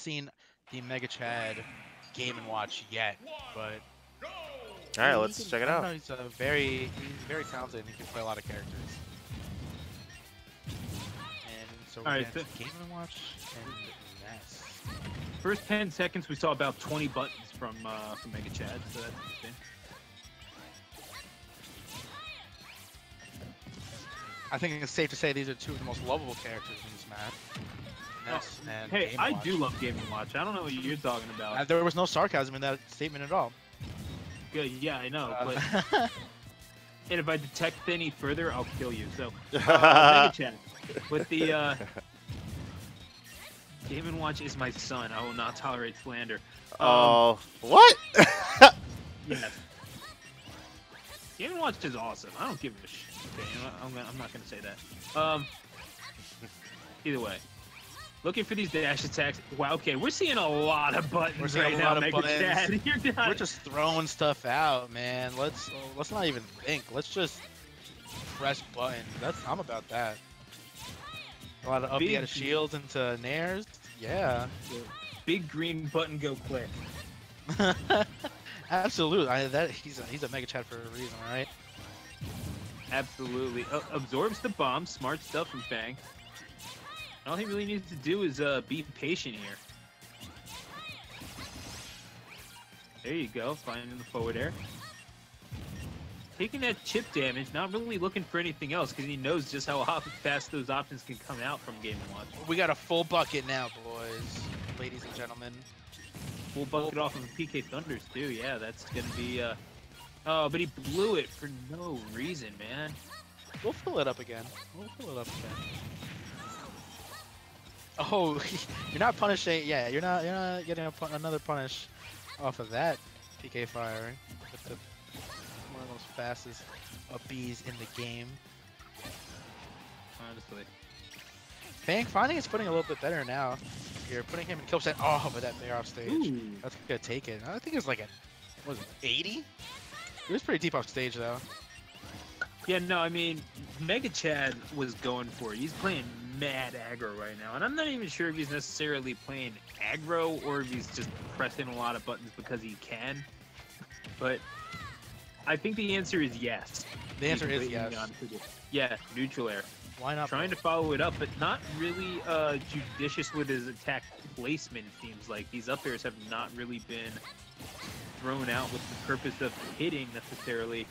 seen the Mega Chad Game and Watch yet, but All right, he let's can, check it I don't out. know, he's very talented and he can play a lot of characters. And so we're All getting right, to Game and Watch and Ness. First 10 seconds, we saw about 20 buttons from Mega Chad, so that's interesting. I think it's safe to say these are two of the most lovable characters in this map. Ness and Hey, Game I and Watch. do love Game & Watch. I don't know what you're talking about. There was no sarcasm in that statement at all. Good, yeah, I know, but and if I detect any further, I'll kill you. So, Mega Chad, with the Game & Watch is my son. I will not tolerate slander. Oh, what? Yes. Game & Watch is awesome. I don't give a shit. Okay, I'm not gonna say that. Either way. Looking for these dash attacks. Wow, okay, we're seeing a lot of buttons We're seeing right a now, lot of Mega buttons. Chad. We're just throwing stuff out, man. Let's not even think. Let's just press buttons. I'm about that. A lot of up Big- the shields into nairs. Yeah. Big green button go click. Absolutely. He's a Mega Chad for a reason, right? Absolutely. Absorbs the bomb. Smart stuff from Fang. All he really needs to do is be patient here. There you go. Finding the forward air. Taking that chip damage, not really looking for anything else because he knows just how fast those options can come out from Game & Watch. We got a full bucket now, boys, ladies and gentlemen. Full bucket off of a PK Thunders too. Yeah, that's gonna be. Oh, but he blew it for no reason, man. We'll fill it up again. Oh, you're not punishing. Yeah, you're not getting another punish off of that PK fire. With one of those fastest bees in the game. Honestly. Fang finding his footing a little bit better now. You're putting him in kill set. Oh, but that bear off stage. Ooh. That's gonna take it. I think it was like was it 80? It was pretty deep off stage though. Yeah, no, I mean, Mega Chad was going for it. He's playing mad aggro right now, and I'm not even sure if he's necessarily playing aggro or if he's just pressing a lot of buttons because he can. But I think the answer is yes. The answer is yes. Yeah, neutral air. Why not? Trying to follow it up, but not really judicious with his attack placement, it seems like. These up airs have not really been thrown out with the purpose of hitting necessarily,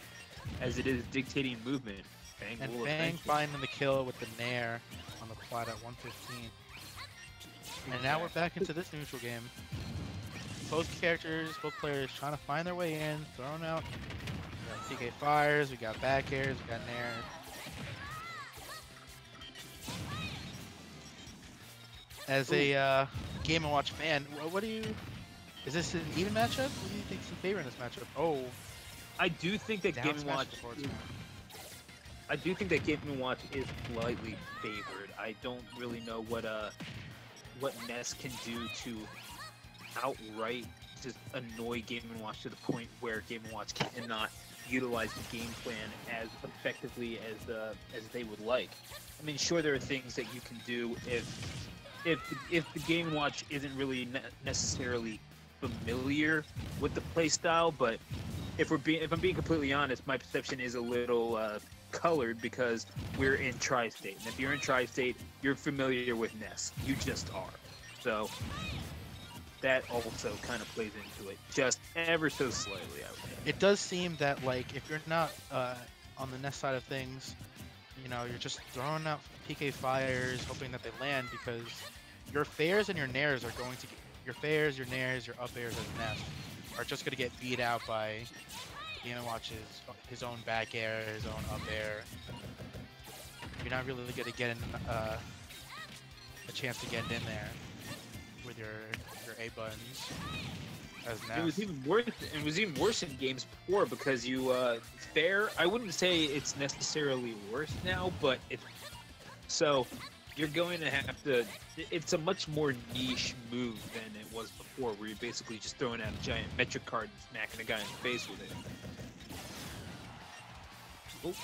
as it is dictating movement. Fang And will Fang eventually- finding the kill with the nair on the plat at 115. And now we're back into this neutral game. Both both players trying to find their way in, throwing out. We got PK fires, we got back airs, we got nair. As a Game & Watch fan, what do you... Is this an even matchup? What do you think's in favor in this matchup? Oh, I do think that down Game & smash Watch. before I do think that Game & Watch is slightly favored. I don't really know what Ness can do to outright just annoy Game & Watch to the point where Game & Watch cannot utilize the game plan as effectively as they would like. I mean, sure, there are things that you can do if the Game & Watch isn't really necessarily familiar with the play style, but if I'm being completely honest, my perception is a little colored because we're in Tri-State, and if you're in Tri-State, you're familiar with Ness. You just are. So that also kind of plays into it, just ever so slightly, I would say. It does seem that, like, if you're not on the Ness side of things, you know, you're just throwing out PK fires, hoping that they land, because your fairs and your nairs are going to get... Your fairs, your nairs, your up airs as Ness are just going to get beat out by Game & Watch's his own back air, his own up air. You're not really going to get a chance to get in there with your A buttons as Ness. It was even worse in games before because you fair. I wouldn't say it's necessarily worse now, but so you're going to have to. It's a much more niche move than it was before, where you're basically just throwing out a giant metric card and smacking a guy in the face with it. Oh.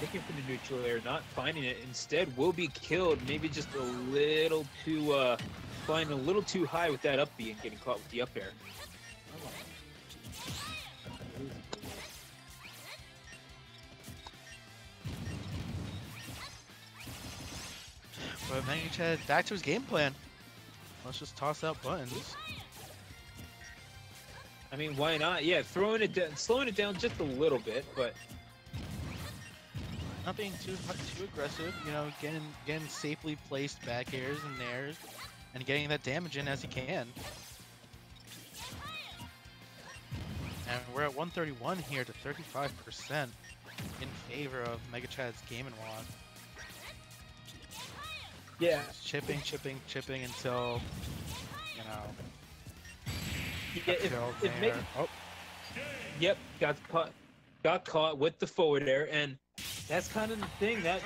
looking for the neutral air, not finding it. Instead, will be killed. Maybe just a little too, flying a little too high with that up B and getting caught with the up air. But MegaChad back to his game plan. Let's just toss out buttons. I mean, why not? Yeah, throwing it down, slowing it down just a little bit, but not being too aggressive. You know, getting safely placed back airs and nairs, and getting that damage in as he can. And we're at 131 here to 35% in favor of MegaChad's Game & Watch. yeah, Just chipping until, you know. Yep, got caught with the forward air, and that's kind of the thing. That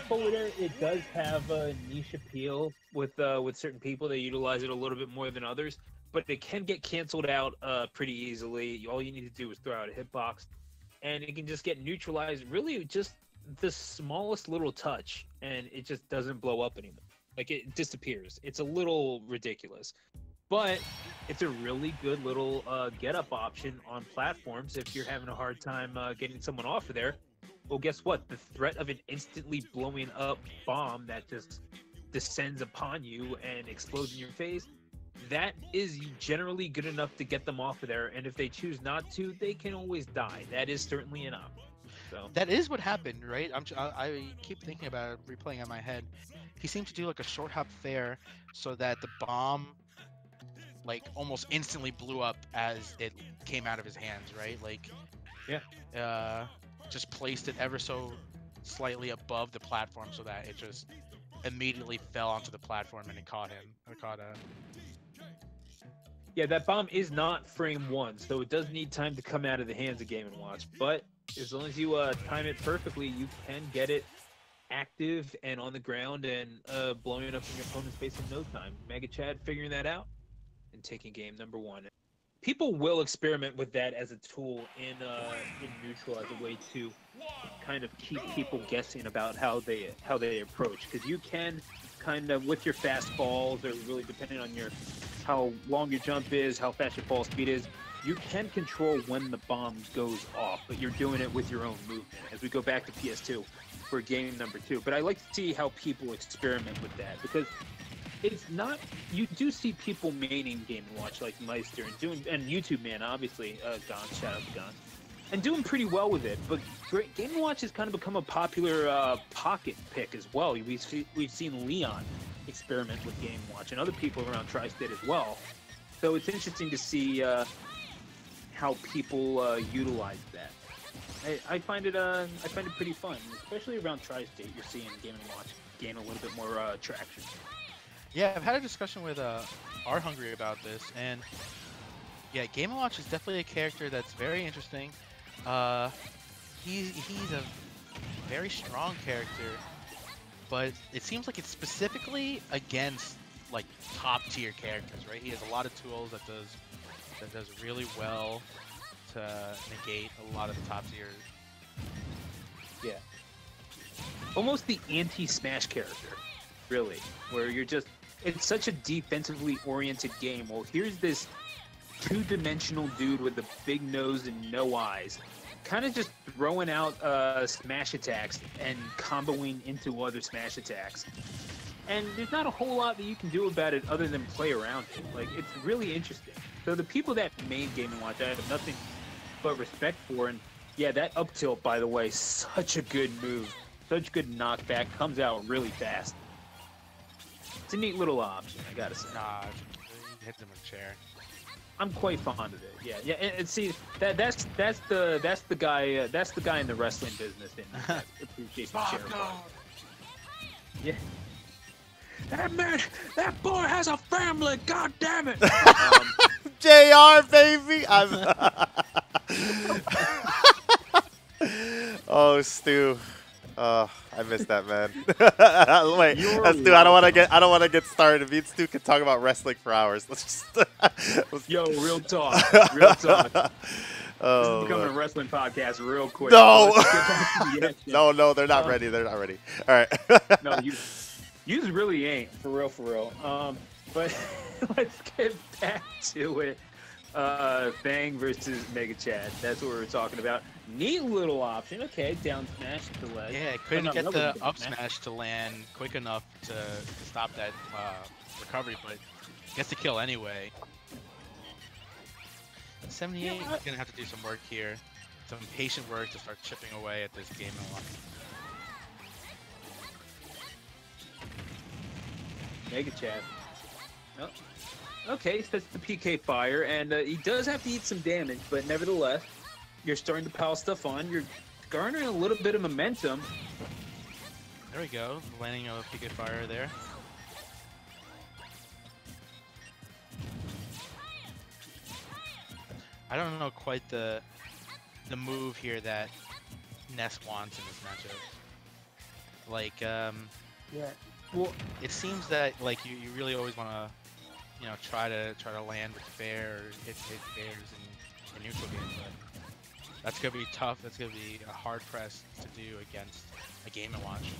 forward air, it does have a niche appeal with certain people. They utilize it a little bit more than others, but it can get canceled out pretty easily. All you need to do is throw out a hitbox, and it can just get neutralized. Really, just the smallest little touch, and it just doesn't blow up anymore. Like, it disappears. It's a little ridiculous. But it's a really good little get-up option on platforms if you're having a hard time getting someone off of there. Well, guess what? The threat of an instantly blowing up bomb that just descends upon you and explodes in your face, that is generally good enough to get them off of there. And if they choose not to, they can always die. That is certainly an option. So That is what happened, right? I keep thinking about it, replaying in my head. He seemed to do like a short hop fair so that the bomb like almost instantly blew up as it came out of his hands, right? Like, yeah, just placed it ever so slightly above the platform so that it just immediately fell onto the platform and it caught him. yeah, that bomb is not frame one, so it does need time to come out of the hands of Game & Watch. But as long as you time it perfectly, you can get it active and on the ground and blowing it up in your opponent's face in no time. MegaChad figuring that out and taking game number one. People will experiment with that as a tool in neutral as a way to kind of keep people guessing about how they approach, because you can kind of, with your fast falls, or really depending on how long your jump is, how fast your fall speed is, you can control when the bomb goes off, but you're doing it with your own movement. As we go back to PS2 for game number 2, but I like to see how people experiment with that, because it's not, you do see people maining Game & Watch like Meister and YouTube Man, obviously, Gon, shout out to Gon, and doing pretty well with it. But Game & Watch has kind of become a popular pocket pick as well. We've seen Leon experiment with Game & Watch and other people around Tri-State as well. So it's interesting to see how people utilize that. I find it pretty fun, especially around Tri-State. You're seeing Game & Watch gain a little bit more traction. Yeah, I've had a discussion with R Hungry about this, and yeah, Game & Watch is definitely a character that's very interesting. He's a very strong character, but it seems like it's specifically against like top tier characters, right? He has a lot of tools that does really well to negate a lot of the top tier. Yeah, almost the anti-Smash character, really, where you're just, it's such a defensively oriented game. Well, here's this two-dimensional dude with a big nose and no eyes, kind of just throwing out smash attacks and comboing into other smash attacks. And there's not a whole lot that you can do about it other than play around it. Like, it's really interesting. So the people that main Game & Watch, I have nothing but respect for. And yeah, that up tilt, by the way, such a good move. Such good knockback, comes out really fast. It's a neat little option, I gotta say. Nah, he hits him with a chair. I'm quite fond of it. Yeah, and see that's the guy in the wrestling business that appreciates the chair. Yeah. That boy has a family. God damn it. JR, baby. Oh, Stu. Oh, I missed that, man. Wait, Stu, I don't want to get started. Me and Stu can talk about wrestling for hours. Let's just Yo, real talk. Real talk. This is Oh, becoming man. a wrestling podcast real quick. No! Let's get back to the action. No, they're not ready. They're not ready. All right. No, you really ain't, for real, for real. But let's get back to it. Fang versus Mega Chad. That's what we were talking about. Neat little option. Okay, down smash to the ledge. Yeah, couldn't get the up smash to land quick enough to stop that recovery, but gets the kill anyway. 78 is gonna have to do some work here, some patient work to start chipping away at this game a lot. Mega Chad. Oh. Okay, that's the PK fire, and he does have to eat some damage, but nevertheless, you're starting to pile stuff on. You're garnering a little bit of momentum. There we go, landing a PK fire there. I don't know quite the move here that Ness wants in this matchup. Like, Yeah. Well, it seems that like you really always want to, you know, try to land with fair or hit fairs in neutral games, but that's gonna be tough. That's gonna be a hard press to do against a Game & Watch.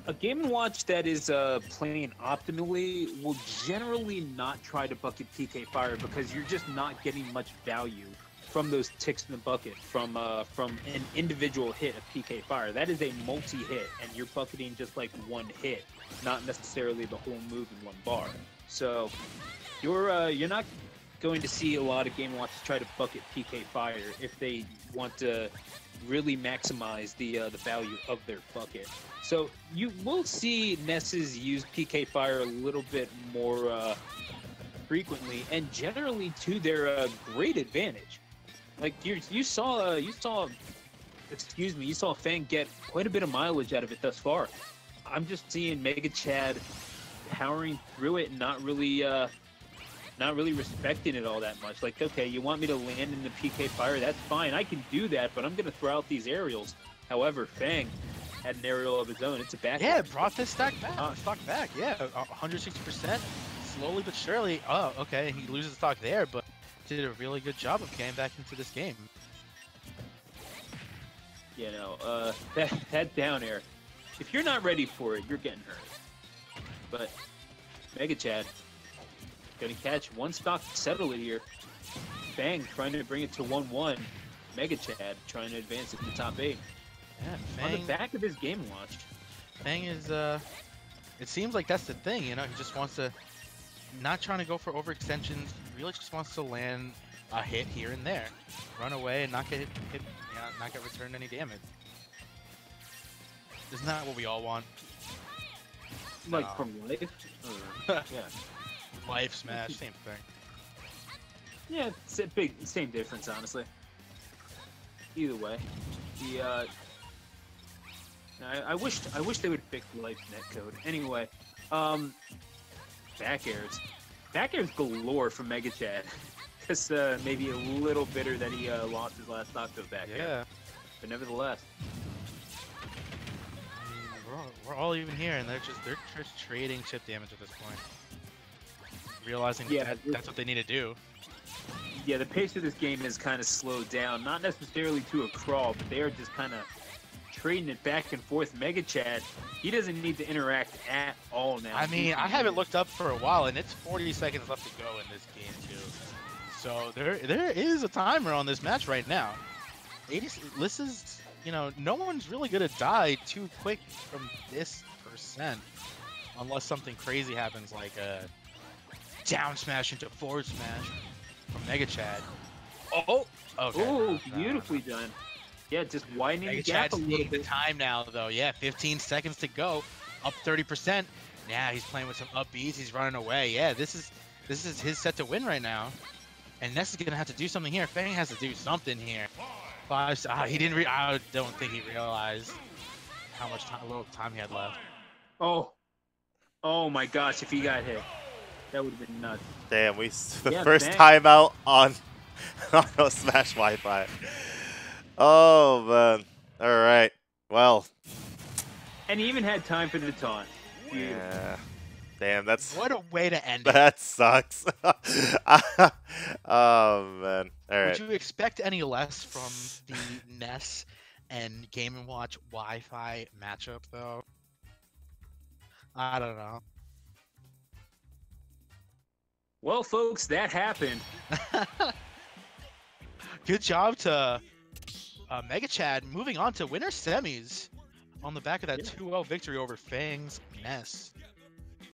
a Game & Watch that is playing optimally will generally not try to bucket PK fire because you're just not getting much value from those ticks in the bucket from an individual hit of PK fire. That is a multi-hit, and you're bucketing just like one hit, not necessarily the whole move in one bar. So you're not going to see a lot of Game & Watches try to bucket PK fire if they want to really maximize the value of their bucket. So you will see Nesses use PK fire a little bit more frequently, and generally to their great advantage. Like you saw Fang get quite a bit of mileage out of it thus far. I'm just seeing Mega Chad powering through it and not really respecting it all that much. Like, okay, you want me to land in the PK fire? That's fine. I can do that, but I'm going to throw out these aerials. However, Fang had an aerial of his own. It's a back. Yeah, brought this stock back. Yeah, 160%. Slowly but surely. Oh, okay. He loses stock there, but did a really good job of getting back into this game. You know, that down air. If you're not ready for it, you're getting hurt. But Mega Chad gonna catch one stock to settle it here. Fang trying to bring it to 1-1. Mega Chad trying to advance it to the top 8. Yeah, Fang, on the back of his Game & Watch. Fang is, it seems like that's the thing, you know, he just wants to, not trying to go for overextensions, really just wants to land a hit here and there. Run away and not get not get returned any damage. Isn't that what we all want? Like from life? Yeah. Life smash, same thing. Yeah, it's a same difference, honestly. Either way, I wish they would fix life netcode. Anyway, back airs galore from Mega Chad. Just maybe a little bitter that he lost his last stock to a back air. But nevertheless, I mean, we're all even here, and they're just trading chip damage at this point. Realizing that's what they need to do. Yeah, the pace of this game has kind of slowed down. Not necessarily to a crawl, but they are just kind of trading it back and forth. Mega Chad, he doesn't need to interact at all now. I mean, I haven't looked up for a while, and it's 40 seconds left to go in this game too. So there is a timer on this match right now. This is, you know, no one's really gonna die too quick from this percent, unless something crazy happens, like a down smash into forward smash from Mega Chad. Oh, okay. Oh, beautifully done. Yeah, just widening Mega the gap Chad's a little taking the bit. time now, though. Yeah, 15 seconds to go, up 30%. Yeah, he's playing with some up Bs. He's running away. Yeah, this is his set to win right now. And Ness is gonna have to do something here. Fang has to do something here. He didn't. I don't think he realized how much little time he had left. Oh my gosh! If he got hit, that would have been nuts. Damn, the Yeah, first Fang. timeout on Smash Wi-Fi. Oh man! All right. Well. And he even had time for the taunt. Yeah. Damn, that's What a way to end it. that sucks. Oh man. All Would right. you expect any less from the Ness and Game & Watch Wi-Fi matchup, though? I don't know. Well, folks, that happened. Good job to Mega Chad moving on to winner semis on the back of that 2-0 victory over Fang's Ness.